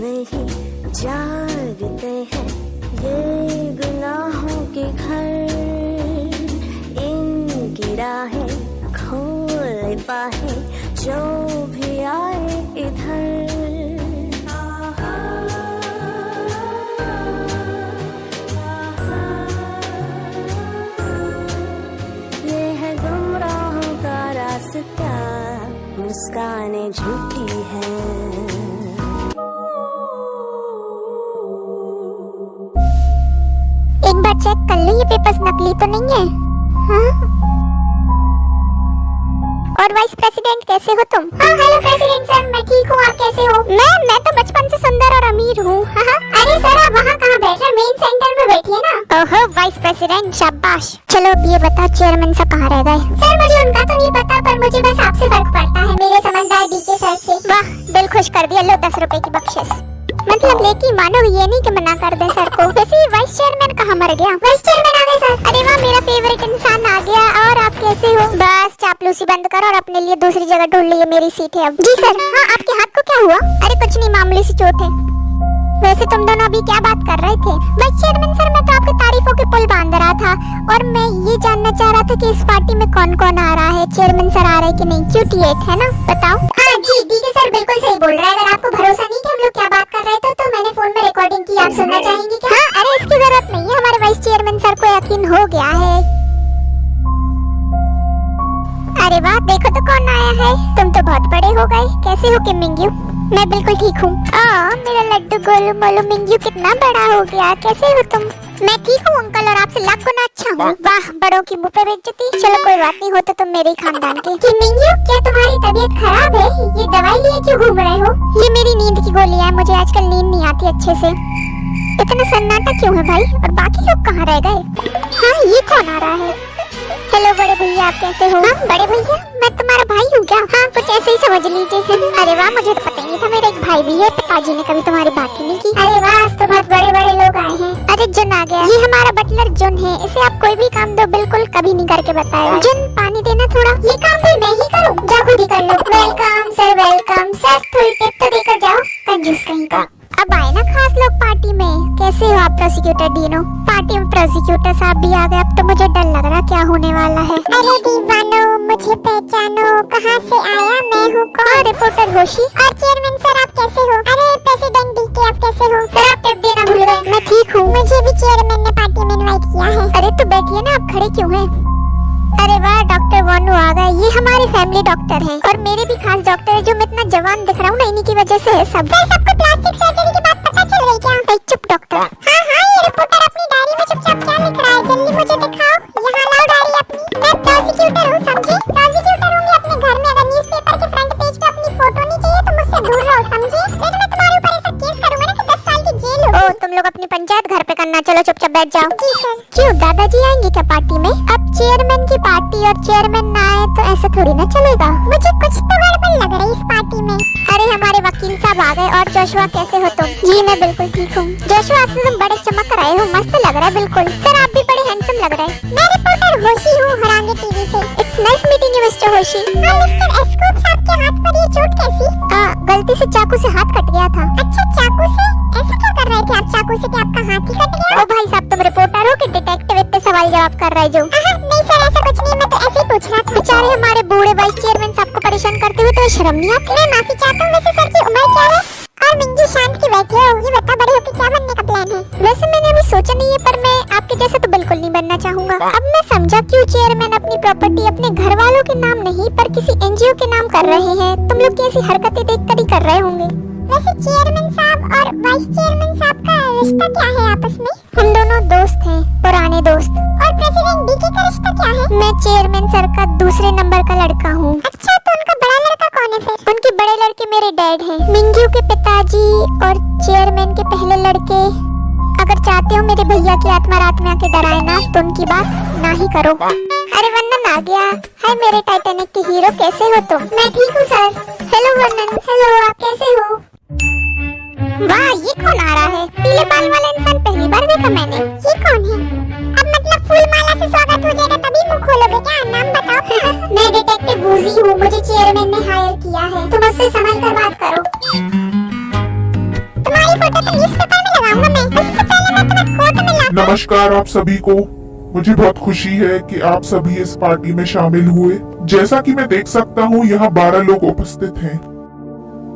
में ही जागते हैं ये गुनाहों के घर, इनकी राहें खोल पाए जो भी आए इधर। ये है गुमराहों का रास्ता, मुस्कानें झूठी हैं। एक बार चेक कर लो ये पेपर्स नकली तो नहीं है। हाँ? और वाइस प्रेसिडेंट कैसे हो तुम? हाँ हेलो प्रेसिडेंट सर, मैं ठीक हूँ, आप कैसे हो? मैं तो बचपन से सुंदर और अमीर हूँ। हाँ? अरे सर आप वहाँ कहाँ बैठ रहे, मेन सेंटर में बैठिए ना। ओहो वाइस प्रेसिडेंट शाबाश। चलो अब ये बता चेयरमैन साहब कहाँ रह गए? सर मुझे उनका तो नहीं पता, पर मुझे बस आपसे फर्क पड़ता है, मेरे समझदार डीके सर से। वाह दिल खुश कर दिया, लो 10 रुपए की बख्शिश। मतलब लेकिन मानो ये नहीं कि मना कर दे सर को। वैसे वाइस चेयरमैन कहाँ मर गया? वाइस चेयरमैन आ गए सर। अरे वाह मेरा फेवरेट इंसान आ गया। और आप कैसे हो? बस चापलूसी बंद करो और अपने लिए दूसरी जगह ढूंढ ली, मेरी सीट है अब। जी सर। हाँ आपके हाथ को क्या हुआ? अरे कुछ नहीं, मामूली सी चोट है। वैसे तुम दोनों अभी क्या बात कर रहे थे? वाइस चेयरमैन सर मैं तो आपकी तारीफों के पुल बांध रहा था और मैं ये जानना चाह रहा था कि इस पार्टी में कौन कौन आ रहा है, चेयरमैन सर आ रहे हैं कि नहीं? क्यूटी एक है ना, बताओ। हाँ जी डीके सर बिल्कुल सही बोल रहा है। अगर आपको भरोसा नहीं कि हम लोग क्या बात कर रहे थे तो मैंने फोन में रिकॉर्डिंग की, आप सुनना चाहेंगे क्या? हाँ अरे इसकी जरूरत नहीं है, हमारे वाइस चेयरमैन सर को यकीन हो गया है। अरे वाह देखो तो कौन आया है, तुम तो बहुत बड़े हो गए। कैसे हो किम मिंग्यू? मैं बिल्कुल ठीक हूँ। मेरा लड्डू गोलू मोलू मिंग्यू कितना बड़ा हो गया, कैसे हो तुम? मैं ठीक हूँ अंकल और आपसे लाख गुना अच्छा हूँ। वाह बड़ों की मुँह पे बेइज्जती। चलो कोई बात नहीं, हो तो तुम मेरे ही खानदान के। किम मिंग्यू क्या तुम्हारी तबीयत खराब है? ये दवाई लिए क्यों घूम रहे हो? ये मेरी नींद की गोली है, मुझे आजकल नींद नहीं आती अच्छे से। इतना सन्नाटा क्यों है भाई? और बाकी लोग कहाँ रह गए? हाँ ये कौन आ रहा है? हेलो बड़े भैया आप कैसे हो? हाँ बड़े भैया मैं तुम्हारा भाई हूँ क्या? हाँ कुछ ऐसे ही समझ लीजिए। अरे वाह मुझे तो पता ही नहीं था, मेरा एक भाई भी है, पिताजी ने कभी तुम्हारी बात ही नहीं की। अरे वाह तो बहुत बड़े बड़े लोग आए हैं। अरे जुन आ गया, ये हमारा बटलर जुन है, इसे आप कोई भी काम दो बिल्कुल कभी नहीं करके बताएगा। जुन पानी देना थोड़ा। ये काम भी मैं ही करूँ? जाओ खुद ही कर लो। Welcome sir welcome sir, full tip तो देकर जाओ, कंजूस कहीं का। अब आए ना खास लोग पार्टी में। कैसे हो आप प्रोसिक्यूटर डीनो? पार्टी में प्रोसिक्यूटर साहब भी आ गए, अब तो मुझे डर लग रहा क्या होने वाला है। अरे दीवानो मुझे पहचानो, कहाँ से आया? मैं हूँ कौन? रिपोर्टर होशी। और चेयरमैन सर आप कैसे हो? अरे प्रेसिडेंट डीके आप कैसे हो? सर आप टिप देना भूल गए। मैं ठीक हूँ, मुझे भी चेयरमैन ने पार्टी में इनवाइट किया है। अरे तो बैठिए ना, आप खड़े क्यों हैं? अरे वाह डॉक्टर वानू आ गए, ये हमारे फैमिली डॉक्टर हैं और मेरे भी खास डॉक्टर है। जो मैं इतना जवान दिख रहा हूँ ना इन्हीं की वजह से है सब। सर सबको प्लास्टिक सर्जरी की बात पता चल रही क्या? चुप डॉक्टर। हाँ ये रिपोर्टर अपनी डायरी में चुपचाप क्या लिख रहा है, जल्दी मुझे दिखाओ। यहाँ लाओ डायरी अपनी। मैं प्रोसिक्यूटर हूँ समझी? प्रोसिक्यूटर होंगे अपने घर में, अगर न्यूज़पेपर के फ्रंट पेज पे अपनी फोटो नहीं चाहिए तो मुझसे दूर रहो समझी? लेकिन मैं तुम्हारे ऊपर ऐसा केस करूंगा ना कि 10 साल की जेल हो। तुम लोग अपनी पंचायत घर पे करना, चलो चुपचाप बैठ जाओ। जी सर। क्यों दादाजी आएंगे क्या पार्टी में? अब चेयरमैन की पार्टी और चेयरमैन ना आए तो ऐसा थोड़ी ना चलेगा। मुझे कुछ तो गड़बड़ लग रही इस पार्टी में। अरे हमारे वकील साहब आ गए। और जोशुआ कैसे हो तुम? जी मैं बिल्कुल ठीक हूँ। जोशुआ आज तुम बड़े चमक रहे हो, मस्त लग रहा है बिल्कुल। सर आप भी बड़े हैंडसम लग रहे हैं। मैं रिपोर्टर होशी हूँ हरांगे टीवी से। It's nice meeting you mister Hoshi. हाँ मिस्टर एस्कूप साहब के हाथ पर ये चोट कैसी? गलती से चाकू से हाथ कट गया था। अच्छा चाकू से? ऐसे क्या कर रहे थे आप चाकू से कि आपका हाथ ही कट गया? ओ भाई साहब तुम रिपोर्टर हो कि डिटेक्टिव, इतने सवाल जवाब कर रहे जो? नहीं सर ऐसा कुछ नहीं, मैं तो ऐसे ही पूछ रहा था। बेचारे हमारे बूढ़े वाइस चेयरमैन साहब को परेशान करते हुए तो शर्म नहीं आती? मैं माफी चाहता हूँ। वैसे सर की उम्र क्या है? और मिंजू शांत की बैठी हो, ये बता बड़े होकर क्या बनने का प्लान है? वैसे मैंने अभी सोचा नहीं है, पर मैं आपके जैसा तो बिल्कुल नहीं बनना चाहूँगा। अब मैं समझा क्यों चेयरमैन अपनी प्रॉपर्टी अपने घर वालों के नाम नहीं पर किसी एनजीओ के नाम कर रहे हैं। तुम लोग की ऐसी हरकतें देखकर ही कर रहे होंगे। वैसे चेयरमैन साहब और वाइस चेयरमैन साहब का रिश्ता क्या है आपस में? हम दोनों दोस्त हैं, पुराने दोस्त। और प्रेसिडेंट डीके का रिश्ता क्या है? मैं चेयरमैन सर का दूसरे नंबर का लड़का हूँ। अच्छा तो उनका बड़ा लड़का कौन है फिर? उनके बड़े लड़के मेरे डैड हैं, मिंजू के पिताजी और चेयरमैन के पहले लड़के। अगर चाहते हो मेरे भैया की आत्मा रात में आके डराए ना तो उनकी बात ना ही करो। अरे वंदन आ गया। हाय मेरे टाइटैनिक के हीरो, कैसे हो तुम? मैं ठीक हूँ सर। हेलो वंदन। हेलो आप कैसे हो? वाह ये कौन आ रहा है? पीले बाल वाला इंसान पहली बार देखा मैंने। ये कौन है? अब मतलब फूल माला से स्वागत हो जाएगा तभी मुंह खोलोगे क्या? नाम बताओ। मैं डिटेक्टिव बूजी हूँ, मुझे चेयरमैन ने हायर किया है, तुम मुझसे संभल कर बात करो। नमस्कार आप सभी को। मुझे बहुत खुशी है कि आप सभी इस पार्टी में शामिल हुए। जैसा कि मैं देख सकता हूँ यहाँ 12 लोग उपस्थित हैं।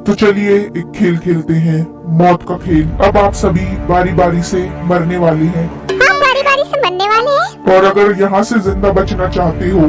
तो चलिए एक खेल खेलते हैं, मौत का खेल। अब आप सभी बारी बारी से मरने वाले हैं। हम बारी बारी से मरने वाले हैं। और अगर यहाँ से जिंदा बचना चाहते हो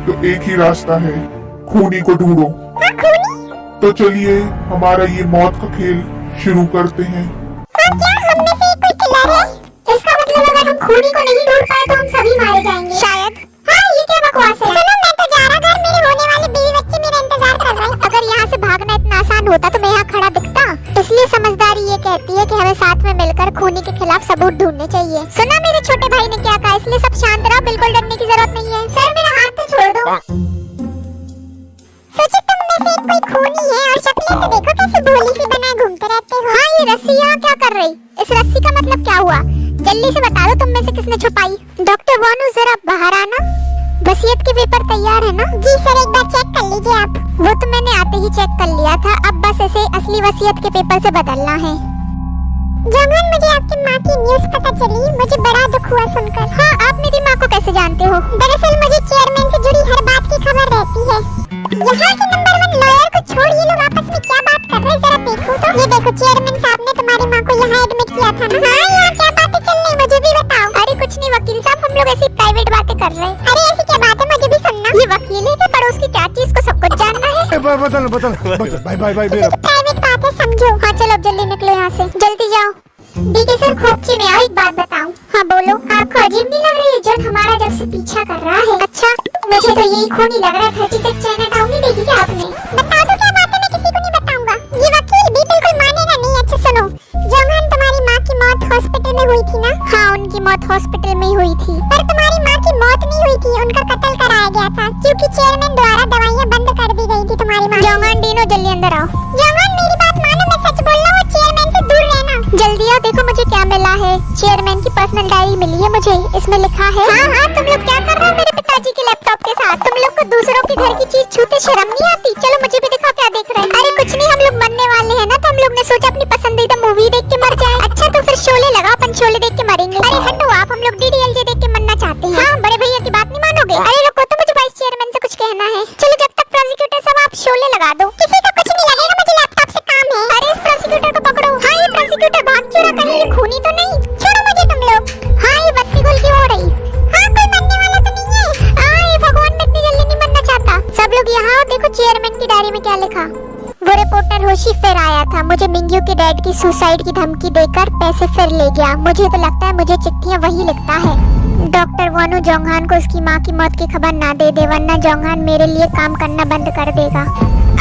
तो एक ही रास्ता है, खूनी को ढूंढो। हाँ, खूनी? तो चलिए हमारा ये मौत का खेल शुरू करते हैं। हाँ, क्या हम में से कोई किलर है? इसका मतलब अगर हम खूनी को नहीं ढूंढ पाए तो हम सभी मारे जाएंगे शायद। हाँ, ये क्या बकवास है? सुनो, मैं तो जा रहा घर, मेरे होने वाले बीवी बच्चे मेरा इंतजार कर रहे हैं। अगर यहाँ से भागना इतना आसान होता तो मैं यहाँ खड़ा दिखता। इसलिए समझदारी ये कहती है कि हमें साथ में मिलकर खूनी के खिलाफ सबूत ढूंढने चाहिए। सुना मेरे छोटे भाई ने क्या कहा, इसलिए सब शांत रहो, बिल्कुल डरने की जरूरत नहीं है। सर मेरा हाथ तो छोड़ दो। सोचो तुम में से कोई खूनी है और शक्लें तो देखो कैसे भोली सी बनाए घूमते रहते हो। हाँ, ये रस्सी यहाँ क्या कर रही? इस रस्सी का मतलब क्या हुआ? जल्दी से बता दो तुम में से किसने छुपाई। डॉक्टर वानू जरा बाहर आना। वसीयत के पेपर तैयार है ना? जी सर, एक बार चेक कर लीजिए आप। वो तो मैंने आते ही चेक कर लिया था, अब बस इसे असली वसीयत के पेपर से बदलना है। जंगन, मुझे आपकी माँ की न्यूज़ पता चली, मुझे बड़ा दुख हुआ सुनकर। हाँ, आप मेरी माँ को कैसे जानते हो? दरअसल मुझे चेयरमैन से जुड़ी हर बात की खबर रहती है। यहाँ के नंबर 1 लॉयर को छोड़ ये लोग आपस में क्या बात कर रहे हैं, जरा देखो तो। ये देखो, चेयरमैन साहब ने तुम्हारी माँ को यहाँ एडमिट किया था ना? हाँ, यहाँ क्या बातें चल रही, मुझे भी बताओ। अरे कुछ नहीं वकील साहब, हम लोग ऐसी प्राइवेट बातें कर रहे हैं। अरे ऐसी क्या बात है, मुझे भी सुनना। ये वकील है कि पड़ोस की चाची, इसको सब कुछ जानना है। बदल बाय प्राइवेट बात है, समझो। हाँ चलो अब जल्दी निकलो यहाँ से, जल्दी जाओ। डीके सर खोपची में आओ, एक बात बताऊं। हाँ बोलो। आपको अजीब नहीं लग रही है जब हमारा जब से पीछा कर रहा है? अच्छा, मुझे तो यही खूनी लग रहा है। 36 चाइना टाउन नहीं देखी क्या आपने? बता दो क्या बात है, मैं किसी को नहीं बताऊंगा। ये वकील भी बिल्कुल मानेगा नहीं। अच्छा सुनो, जोहान तुम्हारी माँ की मौत हॉस्पिटल में हुई थी ना? हाँ, उनकी मौत हॉस्पिटल में ही हुई थी। पर तुम्हारी माँ की मौत नहीं हुई थी, उनका कत्ल कराया गया था क्योंकि चेयरमैन द्वारा दवाइयाँ बंद कर दी गई थी तुम्हारी माँ। जोहान डीनो जल्दी अंदर आओ। जोहान मेरी बात मानो, मैं सच बोल रहा हूँ, चेयरमैन से दूर रहना। जल्दी आओ, देखो मुझे क्या मिला है। चेयरमैन की पर्सनल डायरी मिली है मुझे, इसमें लिखा है। हाँ, तुम लोग क्या कर रहे हो मेरे पिताजी के लैपटॉप के साथ? तुम लोग को दूसरों के घर की चीज छूते शर्म नहीं आती? चलो मुझे भी दिखाओ क्या देख रहे हैं। अरे कुछ नहीं, हम लोग मरने वाले हैं ना, तो हम लोग ने सोचा अपनी पसंदीदा मूवी देख के मर जाए। अच्छा तो फिर शोले लगाओ, अपन शोले देख के मरेंगे। अरे हटो आप, हम लोग डीडीएलजे देख के मरना चाहते हैं। हाँ, बड़े भैया की बात नहीं मानोगे? अरे रुको, तो मुझे वाइस चेयरमैन से कुछ कहना है। चलो जब तक प्रोसिक्यूटर साहब आप शोले लगा दो। किसी को कुछ नहीं लगेगा, मुझे लैपटॉप से काम है। अरे इस प्रोसिक्यूटर को पकड़ो। हाँ, ये प्रोसिक्यूटर भाग क्यों रहा? कहीं ये खूनी तो नहीं? छोड़ो मुझे तुम लोग। हाँ, ये बत्ती गुल क्यों हो रही? हाँ, कोई मरने वाला तो नहीं है? हाँ, ये भगवान में इतनी जल्दी नहीं मरना चाहता। सब लोग यहाँ देखो, चेयरमैन की डायरी में क्या लिखा। वो रिपोर्टर होशी फिर आया था, मुझे मिंग्यू के डैड की सुसाइड की धमकी देकर पैसे फिर ले गया। मुझे तो लगता है मुझे चिट्ठियाँ वही लिखता है। डॉक्टर वानू जोंगहान को उसकी माँ की मौत की खबर ना दे दे, वरना जोंगहान मेरे लिए काम करना बंद कर देगा।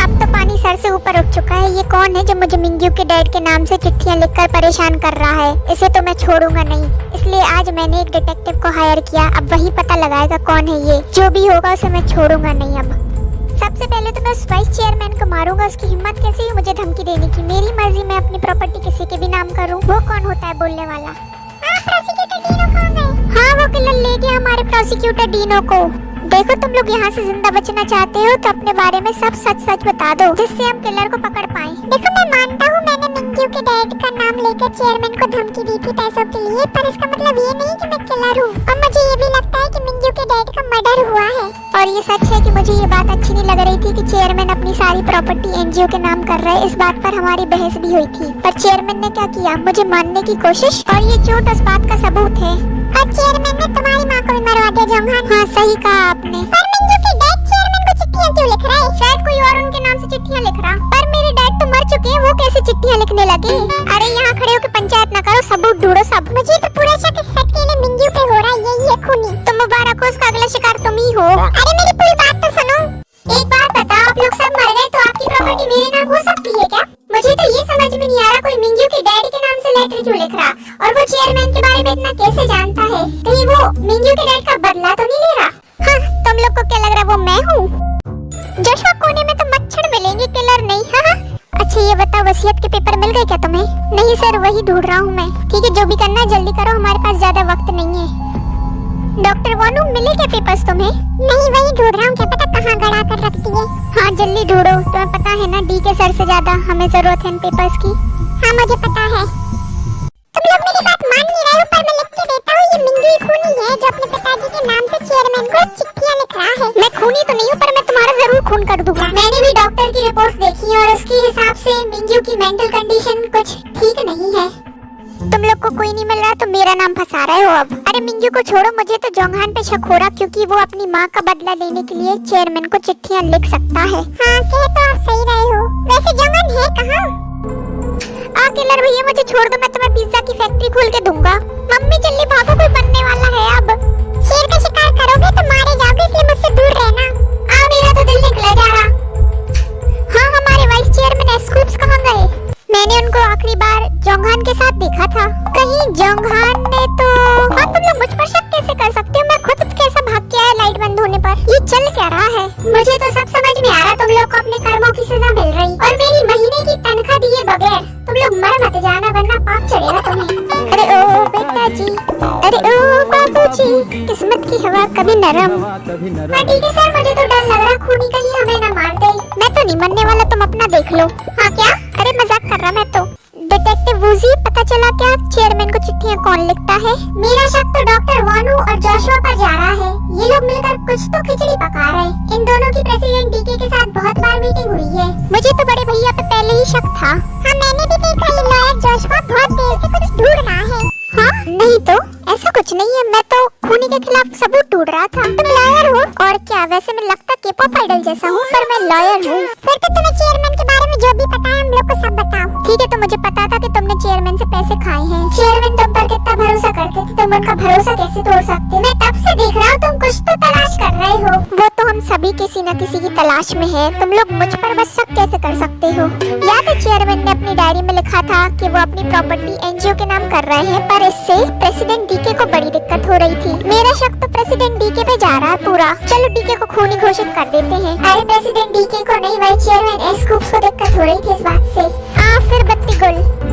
अब तो पानी सर से ऊपर उठ चुका है। ये कौन है जो मुझे मिंग्यू के डैड के नाम से चिट्ठियाँ लिखकर परेशान कर रहा है? इसे तो मैं छोड़ूंगा नहीं, इसलिए आज मैंने एक डिटेक्टिव को हायर किया। अब वही पता लगाएगा कौन है ये। जो भी होगा उसे मैं छोड़ूंगा नहीं। अब सबसे पहले तो मैं उस वाइस चेयरमैन को मारूंगा। उसकी हिम्मत कैसे हुई मुझे धमकी देने की? मेरी मर्जी, मैं अपनी प्रॉपर्टी किसी के भी नाम करूं। वो कौन होता है बोलने वाला? प्रोसिक्यूटर डीनो कौन है? हाँ, वो किलर ले गया हमारे प्रोसिक्यूटर डीनो को। देखो तुम लोग यहाँ से जिंदा बचना चाहते हो तो अपने बारे में सब सच सच बता दो, जिससे हम किलर को पकड़ पाए। देखो मैं मानता हूँ मैंने मिंग्यू के डैड का नाम लेकर चेयरमैन को धमकी दी थी पैसों के लिए, पर इसका मतलब ये नहीं कि मैं किलर हूँ। और मुझे ये भी लगता है कि मिंग्यू के डैड का मर्डर हुआ है। और ये सच है कि मुझे ये बात अच्छी नहीं लग रही थी कि चेयरमैन अपनी सारी प्रॉपर्टी एनजीओ के नाम कर रहे। इस बात पर हमारी बहस भी हुई थी, पर चेयरमैन ने क्या किया? मुझे मारने की कोशिश। और ये चोट उस बात का सबूत है। और चेयरमैन ने तुम्हारी माँ को भी मरवा दिया जोंगहान। हाँ सही कहा आपने। पर मिंग्यू के डैड चेयरमैन को चिट्ठियाँ क्यों लिख रहा है? शायद कोई और उनके नाम से चिट्ठियाँ लिख रहा। पर मेरे डैड तो मर चुके हैं, वो कैसे चिट्ठियाँ लिखने लगे? अरे यहाँ खड़े होकर पंचायत न करो, सबूत ढूंढो सब। मुझे तो पूरा शक इस सेट के लिए मिंग्यू पे हो रहा है, यही है खूनी। तो मुबारक हो, उसका अगला शिकार तुम ही हो। अरे मेरी पूरी बात तो सुनो। एक बात बताओ, आप लोग सब मर गए तो आपकी प्रॉपर्टी मेरे नाम हो सकती है क्या? मुझे तो ये समझ में नहीं आ रहा, कोई मिंग्यू के डैडी के नाम से लेटर क्यों लिख रहा? और वो चेयरमैन के बारे में इतना कैसे जानता है? कहीं वो मिंग्यू के डैड का बदला तो नहीं ले रहा? हाँ, तुम लोग को क्या लग रहा है वो मैं हूँ? जोशुआ कोने में तो मच्छर मिलेंगे, किलर नहीं। हाँ, अच्छा ये बताओ वसीयत के पेपर मिल गए क्या तुम्हें? नहीं सर, वही ढूंढ रहा हूँ मैं। ठीक है, जो भी करना है जल्दी करो, हमारे पास ज्यादा वक्त नहीं है। डॉक्टर वानू मिले क्या पेपर्स तुम्हें? नहीं, वही ढूंढ रहा हूँ, क्या पता कहाँ गड़ा कर रख दिए। हाँ जल्दी ढूंढो, तुम्हें पता है ना डी के सर से ज्यादा हमें जरूरत है इन पेपर्स की। हाँ मुझे पता है। तुम लोग मेरी बात मान नहीं रहे हो, पर मैं लिख के देता ही खूनी है जो अपने पिताजी के नाम से चेयरमैन को चिट्ठियां लिख रहा है। मैं खूनी तो नहीं हूँ, पर मैं तुम्हारा जरूर खून कर दूंगा। मैंने भी डॉक्टर की रिपोर्ट देखी और उसके हिसाब से मिंग्यू की मेंटल कंडीशन कुछ ठीक नहीं है। तुम लोग को कोई नहीं मिल रहा तो मेरा नाम फंसा रहे हो अब। अरे मिंग्यू को छोड़ो, मुझे तो जोंगहान पे शक हो रहा क्योंकि वो अपनी माँ का बदला लेने के लिए चेयरमैन को चिट्ठियां लिख सकता है। हाँ, कह तो आप सही रहे हो। वैसे जोंगहान है कहाँ? किलर भैया मुझे छोड़ दो, मैं तुम्हें पिज्जा की फैक्ट्री खोल के दूंगा। मम्मी जल्दी भागो, कोई बनने वाला है अब। शेर का शिकार करोगे तो मारे जाओगे, इसलिए मुझसे दूर रहना। मेरा तो दिल निकला जा रहा। हाँ, हमारे वाइस चेयरमैन एस्कूप्स कहाँ गए? मैंने उनको आखिरी बार जोंगहान के साथ देखा था। कहीं जोंगहान ने तो तुम लोग मुझ पर शक कैसे कर सकते हो? मैं खुद कैसा भाग के आया लाइट बंद होने पर। ये चल क्या रहा है? मुझे तो सब समझ में आ रहा। तुम लोग को अपने कर्मों की सजा मिल रही और मेरी महीने की तनख्वाह दिए बगैर तुम लोग मर मत जाना, वरना पाप चढ़ेगा तुम्हें। अरे ओ बेटा जी, अरे ओ बाबू जी, किस्मत की हवा कभी नरम। हाँ ठीक है सर, मुझे तो डर लग रहा खूनी कहीं हमें न मार दे। मैं तो नहीं मरने वाला, तुम अपना देख लो। हाँ क्या? अरे मजाक कर रहा मैं तो। डिटेक्टिव वूजी, पता चला क्या चेयरमैन को चिट्ठियां कौन लिखता है? मेरा शक तो डॉक्टर वानू और जोशुआ पर जा रहा है। ये लोग मिलकर कुछ तो खिचड़ी पका रहे हैं। इन दोनों की प्रेसिडेंट डीके के साथ बहुत बार मीटिंग हुई है। मुझे तो बड़े भैया पे पहले ही शक था। हाँ, मैंने भी देखा ये लॉयर जोशुआ बहुत देर से कुछ ढूंढ रहा है। हाँ नहीं तो ऐसा कुछ नहीं है, मैं तो खूनी के खिलाफ सबूत ढूंढ रहा था। तुम लॉयर हो? और क्या, वैसे मैं लगता के-पॉप आइडल जैसा हूँ, पर मैं लॉयर हूँ। फिर तो तुम्हें चेयरमैन के बारे में जो भी पता है हम लोग को सब बताओ। ठीक है, तो मुझे पता था कि तुमने चेयरमैन से पैसे खाए हैं। चेयरमैन तुम पर कितना भरोसा करते थे, तुम उनका भरोसा कैसे तोड़ सकते? मैं तब से देख रहा हूँ तुम कुछ तो तलाश कर रहे हो। वो तो हम सभी किसी न किसी की तलाश में है। तुम लोग मुझ पर बस शक कैसे कर सकते हो? याद है चेयरमैन ने अपनी डायरी में लिखा था कि वो अपनी प्रॉपर्टी एनजीओ के नाम कर रहे हैं, पर इससे प्रेसिडेंट डीके को बड़ी दिक्कत हो रही थी। मेरा शक तो प्रेसिडेंट डीके पे जा रहा है पूरा। चलो डीके को खूनी घोषित कर देते हैं। अरे प्रेसिडेंट डीके को नहीं, भाई चेयरमैन एस्कूप्स को दिक्कत हो रही थी इस बात से। फिर बत्ती गुल।